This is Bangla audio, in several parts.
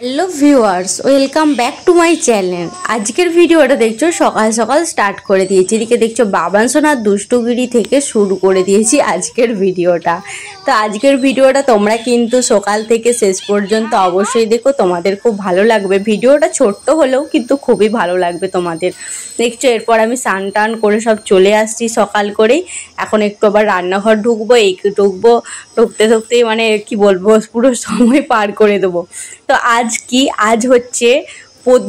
Hello viewers, welcome back to my channel. আজকের ভিডিওটা দেখছো সকাল সকাল স্টার্ট করে দিয়েছি। এদিকে দেখছো বাবান সোনার দুষ্টুগিরি থেকে শুরু করে দিয়েছি আজকের ভিডিওটা। তো আজকের ভিডিওটা তোমরা কিন্তু সকাল থেকে শেষ পর্যন্ত অবশ্যই দেখো, তোমাদের খুব ভালো লাগবে। ভিডিওটা ছোট্ট হলেও কিন্তু খুবই ভালো লাগবে তোমাদের। দেখছো এরপর আমি স্নান টান করে সব চলে আসছি সকাল করেই। এখন একটু আবার রান্নাঘর ঢুকবো, ঢুকতেই মানে কি বলবো, পুরো সময় পার করে দেবো। তো আজ হচ্ছে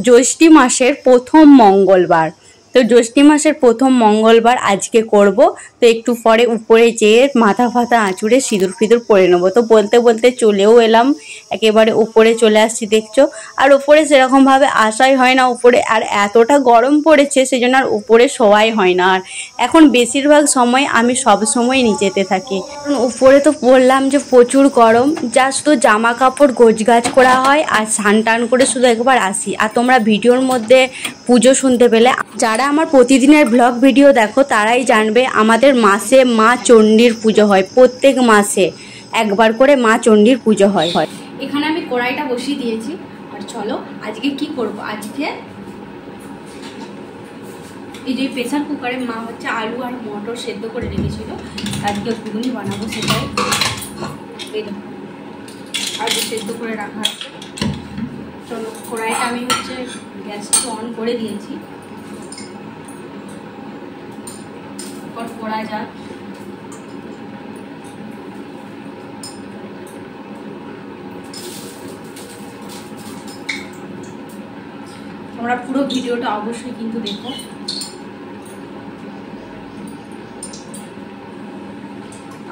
জ্যৈষ্ঠী মাসের প্রথম মঙ্গলবার। তো জ্যৈষ্ঠী মাসের প্রথম মঙ্গলবার আজকে করব। তো একটু পরে উপরে যেয়ে মাথা ফাথা আঁচুড়ে সিঁদুর ফিঁদুর পরে নেবো। তো বলতে বলতে চলেও এলাম, একেবারে উপরে চলে আসছি দেখছো। আর উপরে সেরকমভাবে আসাই হয় না উপরে, আর এতটা গরম পড়েছে সেজন্য আর উপরে শোয়াই হয় না। আর এখন বেশিরভাগ সময় আমি সব সময় নিচেতে থাকি, কারণ উপরে তো বললাম যে প্রচুর গরম। জাস্ট তো জামা কাপড় গোছগাছ করা হয় আর স্নান টান করে শুধু একবার আসি। আর তোমরা ভিডিওর মধ্যে পুজো শুনতে পেলে, যারা আমার প্রতিদিনের ব্লগ ভিডিও দেখো তারাই জানবে আমাদের মাসে মা চণ্ডীর পুজো হয়। প্রত্যেক মাসে একবার করে মা চণ্ডীর পুজো হয়। এখানে আমি কড়াইটা বসিয়ে দিয়েছি। আর চলো আজকে কি করব। আজকে এই যে প্রেসার কুকারে মা হচ্ছে আলু আর মটর সেদ্ধ করে রেখেছিল, আজকে ঘুগনি বানাবো সেটাই। এই দেখো আলু সেদ্ধ করে রাখা আছে। চলো কড়াইটা আমি হচ্ছে গ্যাসটা অন করে দিয়েছি, কড়া যাক। তোমরা পুরো ভিডিওটা অবশ্যই কিন্তু দেখো।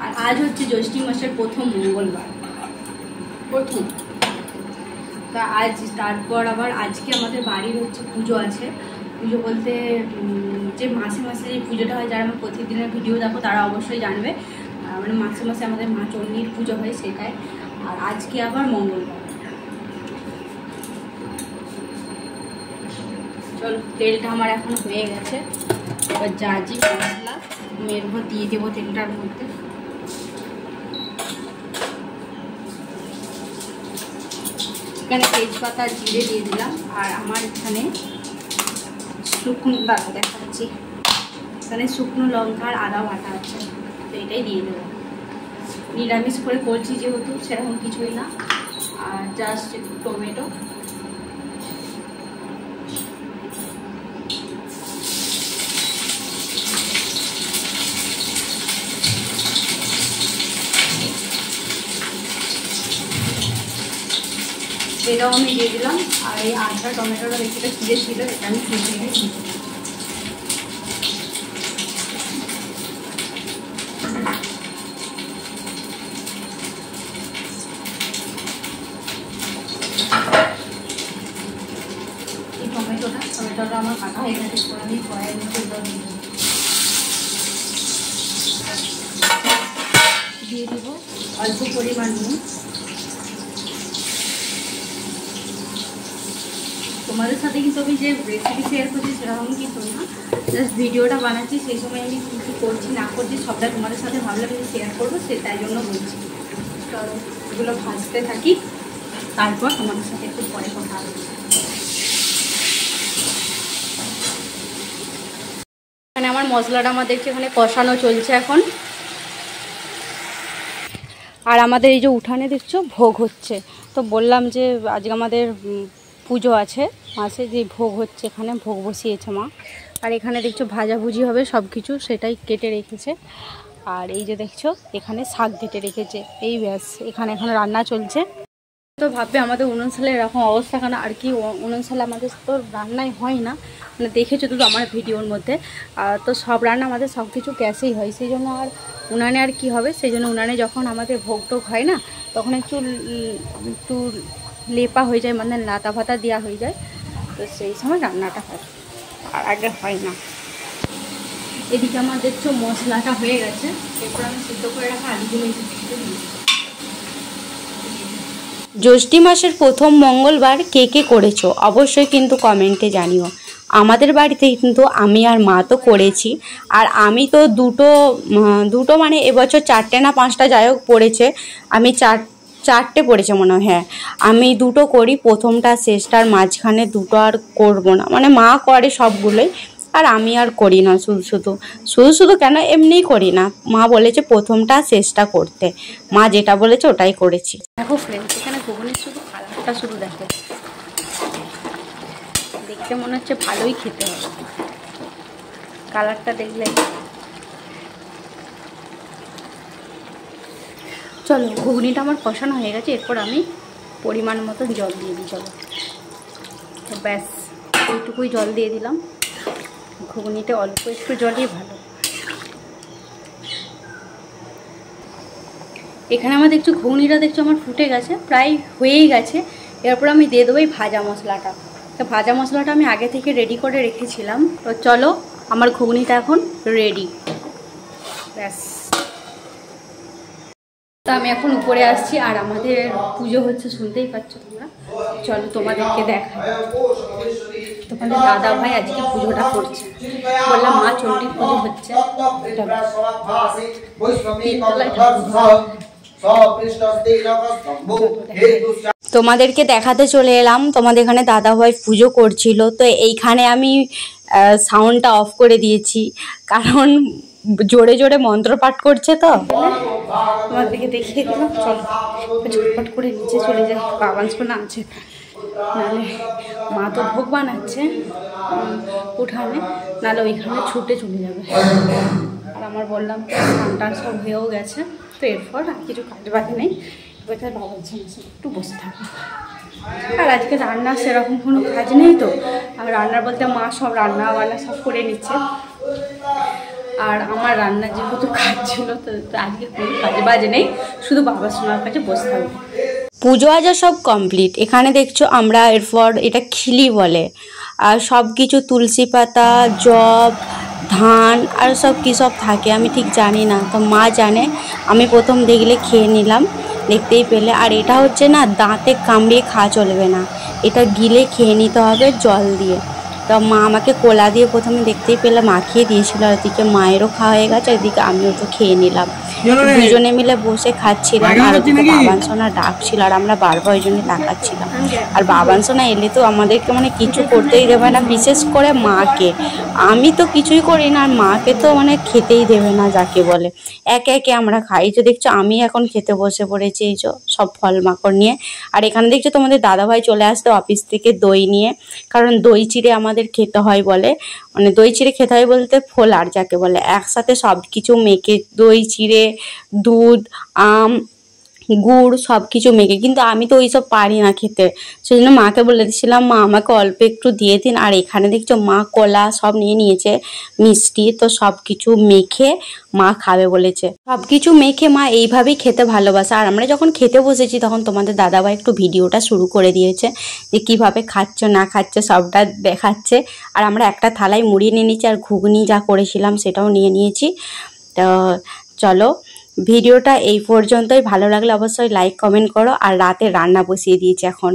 আর আজ হচ্ছে জ্যৈষ্ঠী মাসের প্রথম মঙ্গলবার, প্রথম। তা আজ তারপর আবার আজকে আমাদের বাড়ির হচ্ছে পুজো আছে। পুজো বলতে যে মাসে মাসে যে পুজোটা হয়, যারা আমার প্রতিদিনের ভিডিও দেখো তারা অবশ্যই জানবে। মানে মাসে মাসে আমাদের মা চণ্ডীর পুজো হয় সেটাই। আর আজকে আবার মঙ্গলবার। চলো তেলটা আমার এখন হয়ে গেছে। এবার যা যে মশলা আমি এর উপর দিয়ে দেবো তেলটার মধ্যে। এখানে তেজপাতা জিরে দিয়ে দিলাম। আর আমার এখানে শুকনো দেখাচ্ছি, এখানে শুকনো লঙ্কা আর আদা বাটা আছে, তো এটাই দিয়ে দেবো। নিরামিষ করে করছি যেহেতু, সেরকম কিছুই না। আর জাস্ট একটু টমেটো, এটাও আমি দিয়ে দিলাম। আর এই আদা টমেটোটা দেখতে ছিঁড়ে ছিল, এটা আমি ছিঁড়ে দিয়েছি। এই টমেটোটা আমার কাটা হয়ে গেছে, আমি কড়াইয়ের মধ্যে দিয়ে দেবো অল্প পরিমাণ নুন। তোমাদের সাথে কিন্তু আমি যে রেসিপি শেয়ার করছি সেরকম কিন্তু না, জাস্ট ভিডিওটা বানাচ্ছি, সেই সময় আমি কী কী করছি না করছি সবটা তোমাদের সাথে ভাবলাম যে শেয়ার করবো, তাই জন্য বলছি। চলো এগুলো ভাজতে থাকি, তারপর তোমাদের সাথে একটু পরে কথা হবে। এখানে আমার মশলাটা আমাদেরকে এখানে কষানো চলছে এখন। আর আমাদের এই যে উঠানে দেখছো ভোগ হচ্ছে। তো বললাম যে আজকে আমাদের পুজো আছে মাসে, যে ভোগ হচ্ছে, এখানে ভোগ বসিয়েছে মা। আর এখানে দেখছো ভাজাভুজি হবে সব কিছু, সেটাই কেটে রেখেছে। আর এই যে দেখছো এখানে শাক কেটে রেখেছে। এই ব্যাস, এখানে এখন রান্না চলছে। তো ভাববে আমাদের উনুন সালে এরকম অবস্থা কেন, আর কি উনুন সালে আমাদের তো রান্নাই হয় না, মানে দেখেছো তো আমার ভিডিওর মধ্যে। তো সব রান্না আমাদের সব কিছু গ্যাসেই হয়, সেই জন্য আর উনানে আর কি হবে। সেই জন্য উনানে যখন আমাদের ভোগ টোগ হয় না, তখন একটু লেপা হয়ে যায়, মানে লাতা ফাতা দেওয়া হয়ে যায়, তো সেই সময় রান্নাটা হয়, আর আগে হয় না। এদিকে আমার দেখছো মশলাটা হয়ে গেছে, এরপর আমি সিদ্ধ করে রাখা আলুগুলো দিতে দিই। জ্যৈষ্ঠী মাসের প্রথম মঙ্গলবার কে কে করেছো অবশ্যই কিন্তু কমেন্টে জানিও। আমাদের বাড়িতে কিন্তু আমি আর মা তো করেছি। আর আমি তো দুটো মানে এবছর 4টে না 5টা যাই হোক পড়েছে, আমি 4টে পড়েছে মনে হয়। হ্যাঁ, আমি 2টো করি, প্রথমটা শেষটার মাঝখানে 2টো আর করবো না, মানে মা করে সবগুলোই, আর আমি আর করি না। শুধু কেন, এমনিই করি না। মা বলেছে প্রথমটা শেষটা করতে, মা যেটা বলেছে ওটাই করেছি। দেখো ফ্রেন্ডস, এখানে ঘুগনির শুধু কালারটা শুধু দেখো, দেখতে মনে হচ্ছে ভালোই খেতে হবে। কালারটা দেখলে চলো, ঘুগনিটা আমার কষানো হয়ে গেছে। এরপর আমি পরিমাণ মতো জল দিয়ে দিই। চলো, ব্যাস এইটুকুই জল দিয়ে দিলাম। ঘুগনিতে অল্প একটু জলই ভালো। এখানে আমার দেখছো ঘুগনিটা দেখছো আমার ফুটে গেছে, প্রায় হয়েই গেছে। এরপর আমি দিয়ে দেবো এই ভাজা মশলাটা। তো ভাজা মশলাটা আমি আগে থেকে রেডি করে রেখেছিলাম। তো চলো, আমার ঘুগনিটা এখন রেডি। ব্যাস, তো আমি এখন উপরে আসছি, আর আমাদের পুজো হচ্ছে, শুনতেই পাচ্ছ তোমরা। চলো তোমাদেরকে দেখাই। তোমাদের দাদা ভাই আজকে পুজোটা করছে, বললাম মা চণ্ডীর পুজো হচ্ছে। তোমাদেরকে দেখাতে চলে এলাম। তোমাদের এখানে দাদা ভাই পুজো করছিল, তো এইখানে আমি সাউন্ডটা অফ করে দিয়েছি, কারণ জোরে জোরে মন্ত্র পাঠ করছে। তো তোমাদেরকে দেখিয়ে দিলাম। চলো ঝটপট করে নিচে চলে যাই, বাবান শোনা আছে, নাহলে মা তো ভোগ বানাচ্ছে উঠানে, নাহলে ওইখানে ছুটে চলে যাবে। আর আমার বললাম স্নানটা সব হয়েও গেছে, তো এরপর আর কিছু কাজ বাকি নেই। এবার তার বাবার জন্য একটু বসে থাকবো। আর আজকে রান্নার সেরকম কোনো কাজ নেই, তো আর রান্নার বলতে মা সব রান্না বান্না সব করে নিচ্ছে, আর আমার রান্নার যেহেতু কাজ ছিল, তো আজকে কোনো কাজ বাজ নেই, শুধু বাবা শোনার কাছে বসে থাকবো। পুজো আজা সব কমপ্লিট। এখানে দেখছো আমরা এরপর এটা খিলি বলে, আর সব কিছু তুলসী পাতা, জব, ধান আর সব কী সব থাকে আমি ঠিক জানি না, তো মা জানে। আমি প্রথম দেখলে খেয়ে নিলাম, দেখতেই পেলে। আর এটা হচ্ছে না, দাঁতে কামড়িয়ে খাওয়া চলবে না, এটা গিলে খেয়ে নিতে হবে জল দিয়ে। তো মা আমাকে কোলা দিয়ে প্রথমে দেখতেই পেলে মাখিয়ে দিয়েছিল, আর এদিকে মায়েরও খাওয়া হয়ে গেছে, এদিকে আমিও তো খেয়ে নিলাম। দুজনে মিলে বসে খাচ্ছিলাম, আর ওদিকে বাবান সোনা ডাকছিল, আর আমরা বারবার ওই জন্য তাকাচ্ছিলাম। আর বাবান সোনা এলে তো আমাদেরকে মানে কিছু করতেই দেবে না, বিশেষ করে মাকে। আমি তো কিছুই করি না, আর মাকে তো মানে খেতেই দেবে না, যাকে বলে। একে একে আমরা খাই। যে দেখছো আমি এখন খেতে বসে পড়েছি, এই সব ফল মাকড় নিয়ে। আর এখানে দেখছো তোমাদের দাদাভাই চলে আসতে অফিস থেকে দই নিয়ে, কারণ দই চিড়ে আমাদের খেতে হয় বলে, মানে দই চিড়ে খেতে হয় বলতে ফোলার যাকে বলে, একসাথে সব কিছু মেখে দই চিড়ে, দুধ, আম, গুড় সব কিছু মেখে। কিন্তু আমি তো ওইসব পারি না খেতে, সেই জন্য মাকে বলে দিয়েছিলাম মা আমাকে অল্প একটু দিয়ে দিন। আর এখানে দেখছো মা কলা সব নিয়ে নিয়েছে, মিষ্টি, তো সব কিছু মেখে মা খাবে বলেছে। সব কিছু মেখে মা এইভাবেই খেতে ভালোবাসে। আর আমরা যখন খেতে বসেছি তখন তোমাদের দাদাভাই একটু ভিডিওটা শুরু করে দিয়েছে, যে কীভাবে খাচ্ছে না খাচ্ছে সবটা দেখাচ্ছে। আর আমরা একটা থালায় মুড়ি নিয়ে নিয়েছি, আর ঘুগনি যা করেছিলাম সেটাও নিয়ে নিয়েছি। তো চলো, ভিডিওটা এই পর্যন্তই। ভালো লাগলে অবশ্যই লাইক কমেন্ট করো। আর রাতে রান্না বসিয়ে দিয়েছি এখন।